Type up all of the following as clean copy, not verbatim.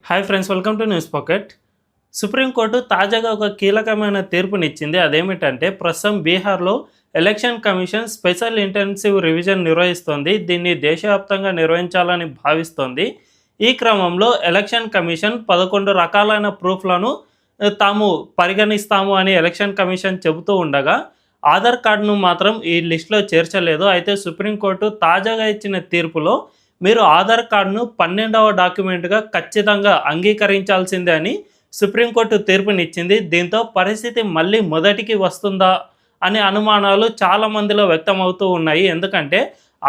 Hi friends, welcome to news pocket. Supreme court తాజాగా ఒక కీలకమైన తీర్పునిచ్చింది. అదేమిటంటే ప్రస్తుతం బీహార్లో election commission special intensive revision నిర్వహిస్తోంది. దీన్ని దేశవ్యాప్తంగా నిర్వహించాలని భావిస్తోంది. ఈ క్రమంలో ఎలక్షన్ కమిషన్ 11 రకాలైన ప్రూఫ్లను తాము పరిగణిస్తాము అని ఎలక్షన్ కమిషన్ చెబుతూ ఉండగా ఆధార్ కార్డును మాత్రం ఈ లిస్టులో చేర్చలేదు. అయితే సుప్రీంకోర్టు తాజాగా ఇచ్చిన తీర్పులో మీరు ఆధార్ కార్డును 12వ డాక్యుమెంట్గా ఖచ్చితంగా అంగీకరించాల్సిందే అని సుప్రీంకోర్టు తీర్పునిచ్చింది. దీంతో పరిస్థితి మళ్ళీ మొదటికి వస్తుందా అనే అనుమానాలు చాలా మందిలో వ్యక్తమవుతూ ఉన్నాయి. ఎందుకంటే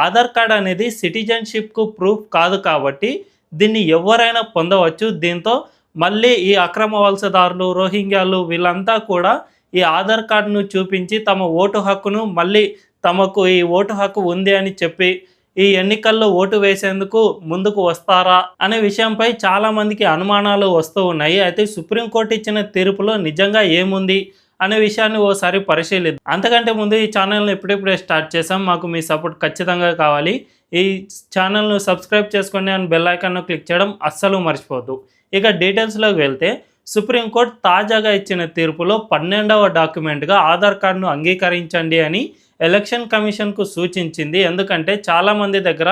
ఆధార్ కార్డ్ అనేది సిటిజన్షిప్కు ప్రూఫ్ కాదు కాబట్టి దీన్ని ఎవరైనా పొందవచ్చు. దీంతో మళ్ళీ ఈ అక్రమ వలసదారులు, రోహింగ్యాలు వీళ్ళంతా కూడా ఈ ఆధార్ కార్డును చూపించి తమ ఓటు హక్కును మళ్ళీ తమకు ఈ ఓటు హక్కు ఉంది అని చెప్పి ఈ ఎన్నికల్లో ఓటు వేసేందుకు ముందుకు వస్తారా అనే విషయంపై చాలామందికి అనుమానాలు వస్తూ ఉన్నాయి. అయితే సుప్రీంకోర్టు ఇచ్చిన తీర్పులో నిజంగా ఏముంది అనే విషయాన్ని ఓసారి పరిశీలిద్దాం. అంతకంటే ముందు ఈ ఛానల్ని ఇప్పుడిప్పుడే స్టార్ట్ చేసాం. మాకు మీ సపోర్ట్ ఖచ్చితంగా కావాలి. ఈ ఛానల్ను సబ్స్క్రైబ్ చేసుకోండి అని బెల్ ఐకాన్ను క్లిక్ చేయడం అస్సలు మర్చిపోవద్దు. ఇక డీటెయిల్స్లోకి వెళ్తే సుప్రీంకోర్టు తాజాగా ఇచ్చిన తీర్పులో 12వ డాక్యుమెంట్గా ఆధార్ కార్డును అంగీకరించండి అని ఎలక్షన్ కమిషన్కు సూచించింది. ఎందుకంటే చాలామంది దగ్గర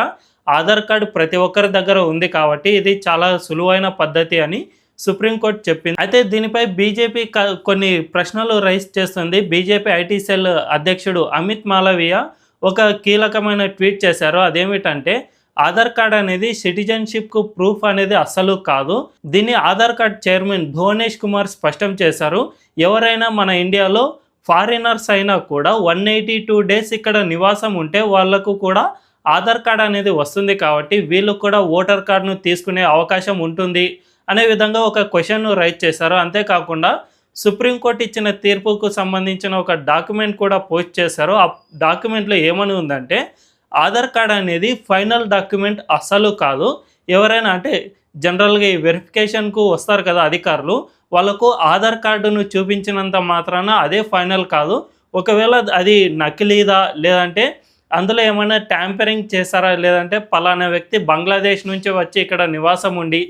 ఆధార్ కార్డు ప్రతి ఒక్కరి దగ్గర ఉంది కాబట్టి ఇది చాలా సులువైన పద్ధతి అని సుప్రీంకోర్టు చెప్పింది. అయితే దీనిపై బీజేపీ కొన్ని ప్రశ్నలు రైజ్ చేస్తుంది. బీజేపీ ఐటీ సెల్ అధ్యక్షుడు అమిత్ మాలవీయ ఒక కీలకమైన ట్వీట్ చేశారు. అదేమిటంటే ఆధార్ కార్డ్ అనేది సిటిజన్షిప్కు ప్రూఫ్ అనేది అస్సలు కాదు. దీన్ని ఆధార్ కార్డ్ చైర్మన్ భువనేష్ కుమార్ స్పష్టం చేశారు. ఎవరైనా మన ఇండియాలో ఫారినర్స్ అయినా కూడా 182 డేస్ ఇక్కడ నివాసం ఉంటే వాళ్లకు కూడా ఆధార్ కార్డ్ అనేది వస్తుంది కాబట్టి వీళ్ళు కూడా ఓటర్ కార్డును తీసుకునే అవకాశం ఉంటుంది అనే విధంగా ఒక క్వశ్చన్ను రైజ్ చేశారు. అంతేకాకుండా సుప్రీంకోర్టు ఇచ్చిన తీర్పుకు సంబంధించిన ఒక డాక్యుమెంట్ కూడా పోస్ట్ చేశారు. ఆ డాక్యుమెంట్లో ఏమని ఉందంటే ఆధార్ కార్డ్ అనేది ఫైనల్ డాక్యుమెంట్ అస్సలు కాదు. ఎవరైనా అంటే జనరల్గా ఈ వెరిఫికేషన్కు వస్తారు కదా అధికారులు, వాళ్ళకు ఆధార్ కార్డును చూపించినంత మాత్రాన అదే ఫైనల్ కాదు. ఒకవేళ అది నకిలీదా లేదంటే అందులో ఏమైనా ట్యాంపరింగ్ చేశారా లేదంటే పలానా వ్యక్తి బంగ్లాదేశ్ నుంచి వచ్చి ఇక్కడ నివాసం ఉండి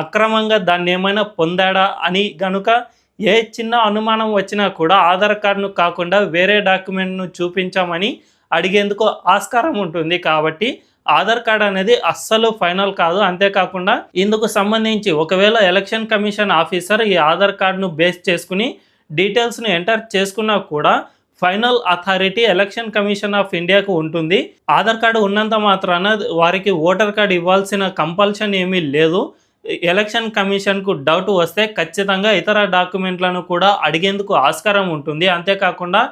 అక్రమంగా దాన్ని ఏమైనా పొందాడా అని గనుక ఏ చిన్న అనుమానం వచ్చినా కూడా ఆధార్ కార్డును కాకుండా వేరే డాక్యుమెంట్ను చూపించామని అడిగేందుకు ఆస్కారం ఉంటుంది. కాబట్టి ఆధార్ కార్డ్ అనేది అస్సలు ఫైనల్ కాదు. అంతేకాకుండా ఇందుకు సంబంధించి ఒకవేళ ఎలక్షన్ కమిషన్ ఆఫీసర్ ఈ ఆధార్ కార్డును బేస్ చేసుకుని డీటెయిల్స్ను ఎంటర్ చేసుకున్నా కూడా final authority election commission of ఇండియాకు ఉంటుంది. ఆధార్ కార్డు ఉన్నంత మాత్రాన వారికి ఓటర్ కార్డు ఇవ్వాల్సిన కంపల్షన్ ఏమీ లేదు. ఎలక్షన్ కమిషన్కు డౌట్ వస్తే ఖచ్చితంగా ఇతర డాక్యుమెంట్లను కూడా అడిగేందుకు ఆస్కారం ఉంటుంది. అంతేకాకుండా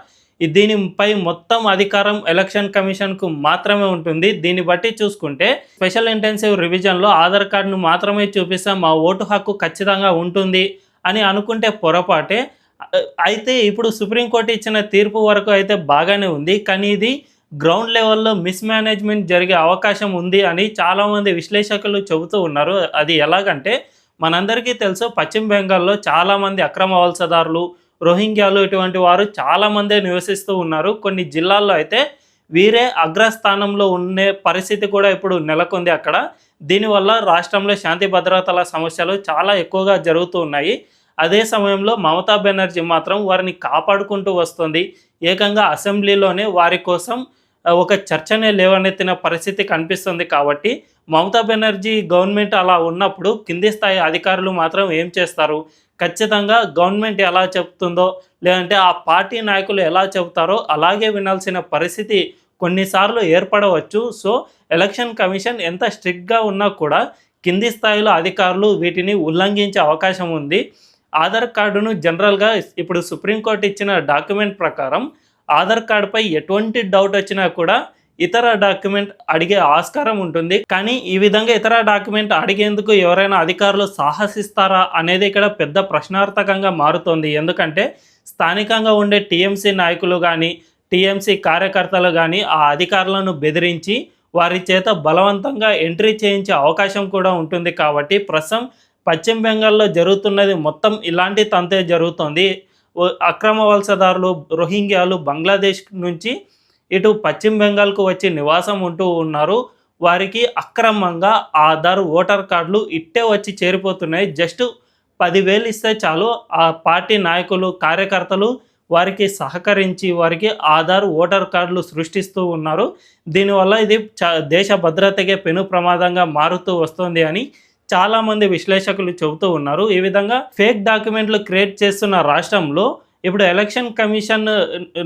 దీనిపై మొత్తం అధికారం ఎలక్షన్ కమిషన్కు మాత్రమే ఉంటుంది. దీన్ని బట్టి చూసుకుంటే స్పెషల్ ఇంటెన్సివ్ రివిజన్లో ఆధార్ కార్డును మాత్రమే చూపిస్తే మా ఓటు హక్కు ఖచ్చితంగా ఉంటుంది అని అనుకుంటే పొరపాటే. అయితే ఇప్పుడు సుప్రీంకోర్టు ఇచ్చిన తీర్పు వరకు అయితే బాగానే ఉంది, కానీ ఇది గ్రౌండ్ లెవెల్లో మిస్మేనేజ్మెంట్ జరిగే అవకాశం ఉంది అని చాలామంది విశ్లేషకులు చెబుతూ ఉన్నారు. అది ఎలాగంటే మనందరికీ తెలుసు, పశ్చిమ బెంగాల్లో చాలామంది అక్రమ వలసదారులు, రోహింగ్యాలు ఇటువంటి వారు చాలామందే నివసిస్తూ ఉన్నారు. కొన్ని జిల్లాల్లో అయితే వీరే అగ్రస్థానంలో ఉండే పరిస్థితి కూడా ఇప్పుడు నెలకొంది అక్కడ. దీనివల్ల రాష్ట్రంలో శాంతి భద్రతల సమస్యలు చాలా ఎక్కువగా జరుగుతూ ఉన్నాయి. అదే సమయంలో మమతా బెనర్జీ మాత్రం వారిని కాపాడుకుంటూ వస్తుంది. ఏకంగా అసెంబ్లీలోనే వారి కోసం ఒక చర్చనే లేవనెత్తిన పరిస్థితి కనిపిస్తుంది. కాబట్టి మమతా బెనర్జీ గవర్నమెంట్ అలా ఉన్నప్పుడు కింది స్థాయి అధికారులు మాత్రం ఏం చేస్తారు? ఖచ్చితంగా గవర్నమెంట్ ఎలా చెప్తుందో లేదంటే ఆ పార్టీ నాయకులు ఎలా చెబుతారో అలాగే వినాల్సిన పరిస్థితి కొన్నిసార్లు ఏర్పడవచ్చు. సో ఎలక్షన్ కమిషన్ ఎంత స్ట్రిక్ట్గా ఉన్నా కూడా కింది స్థాయిలో అధికారులు వీటిని ఉల్లంఘించే అవకాశం ఉంది. ఆధార్ కార్డును జనరల్గా ఇప్పుడు సుప్రీంకోర్టు ఇచ్చిన డాక్యుమెంట్ ప్రకారం ఆధార్ కార్డుపై ఎటువంటి డౌట్ వచ్చినా కూడా ఇతర డాక్యుమెంట్ అడిగే ఆస్కారం ఉంటుంది. కానీ ఈ విధంగా ఇతర డాక్యుమెంట్ అడిగేందుకు ఎవరైనా అధికారులు సాహసిస్తారా అనేది ఇక్కడ పెద్ద ప్రశ్నార్థకంగా మారుతోంది. ఎందుకంటే స్థానికంగా ఉండే టీఎంసీ నాయకులు కానీ టీఎంసీ కార్యకర్తలు కానీ ఆ అధికారులను బెదిరించి వారి చేత బలవంతంగా ఎంట్రీ చేయించే అవకాశం కూడా ఉంటుంది. కాబట్టి ప్రస్తుతం పశ్చిమ బెంగాల్లో జరుగుతున్నది మొత్తం ఇలాంటి తంతే జరుగుతోంది. అక్రమ వలసదారులు, రోహింగ్యాలు బంగ్లాదేశ్ నుంచి ఇటు పశ్చిమ బెంగాల్కు వచ్చి నివాసం ఉంటూ ఉన్నారు. వారికి అక్రమంగా ఆధార్ ఓటర్ కార్డులు ఇట్టే వచ్చి చేరిపోతున్నాయి. జస్ట్ 10,000 ఇస్తే చాలు ఆ పార్టీ నాయకులు, కార్యకర్తలు వారికి సహకరించి వారికి ఆధార్ ఓటర్ కార్డులు సృష్టిస్తూ ఉన్నారు. దీనివల్ల ఇది దేశ భద్రతకే పెను ప్రమాదంగా మారుతూ వస్తుంది అని చాలామంది విశ్లేషకులు చెబుతూ ఉన్నారు. ఈ విధంగా ఫేక్ డాక్యుమెంట్లు క్రియేట్ చేస్తున్న రాష్ట్రంలో ఇప్పుడు ఎలక్షన్ కమిషన్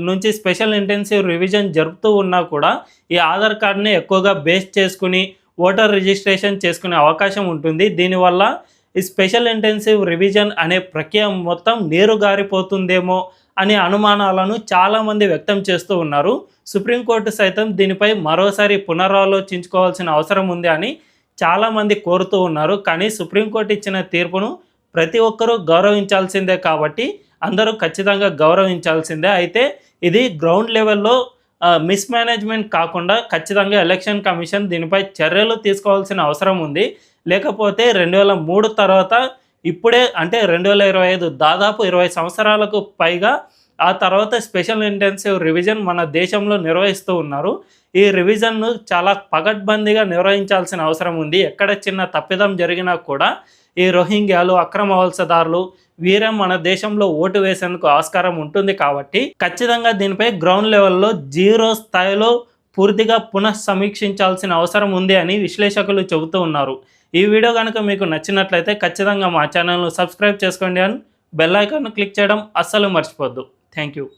నుంచి స్పెషల్ ఇంటెన్సివ్ రివిజన్ జరుపుతూ ఉన్నా కూడా ఈ ఆధార్ కార్డుని ఎక్కువగా బేస్ చేసుకుని ఓటర్ రిజిస్ట్రేషన్ చేసుకునే అవకాశం ఉంటుంది. దీనివల్ల ఈ స్పెషల్ ఇంటెన్సివ్ రివిజన్ అనే ప్రక్రియ మొత్తం నీరుగారిపోతుందేమో అనే అనుమానాలను చాలామంది వ్యక్తం చేస్తూ ఉన్నారు. సుప్రీంకోర్టు సైతం దీనిపై మరోసారి పునరాలోచించుకోవాల్సిన అవసరం ఉంది అని చాలామంది కోరుతూ ఉన్నారు. కానీ సుప్రీంకోర్టు ఇచ్చిన తీర్పును ప్రతి ఒక్కరూ గౌరవించాల్సిందే కాబట్టి అందరూ ఖచ్చితంగా గౌరవించాల్సిందే. అయితే ఇది గ్రౌండ్ లెవెల్లో మిస్‌మేనేజ్‌మెంట్ కాకుండా ఖచ్చితంగా ఎలక్షన్ కమిషన్ దీనిపై చర్యలు తీసుకోవాల్సిన అవసరం ఉంది. లేకపోతే 2003 తర్వాత ఇప్పుడే అంటే 2025 దాదాపు 20 సంవత్సరాలకు పైగా ఆ తర్వాత స్పెషల్ ఇంటెన్సివ్ రివిజన్ మన దేశంలో నిర్వహిస్తూ ఉన్నారు. ఈ రివిజన్ను చాలా పకడ్బందీగా నిర్వహించాల్సిన అవసరం ఉంది. ఎక్కడ చిన్న తప్పిదం జరిగినా కూడా ఈ రోహింగ్యాలు, అక్రమ వలసదారులు వీరే మన దేశంలో ఓటు వేసేందుకు ఆస్కారం ఉంటుంది కాబట్టి ఖచ్చితంగా దీనిపై గ్రౌండ్ లెవెల్లో జీరో స్థాయిలో పూర్తిగా పునఃసమీక్షించాల్సిన అవసరం ఉంది అని విశ్లేషకులు చెబుతూ ఉన్నారు. ఈ వీడియో కనుక మీకు నచ్చినట్లయితే ఖచ్చితంగా మా ఛానల్ను సబ్స్క్రైబ్ చేసుకోండి అని బెల్ ఐకాన్ను క్లిక్ చేయడం అస్సలు మర్చిపోద్దు. Thank you.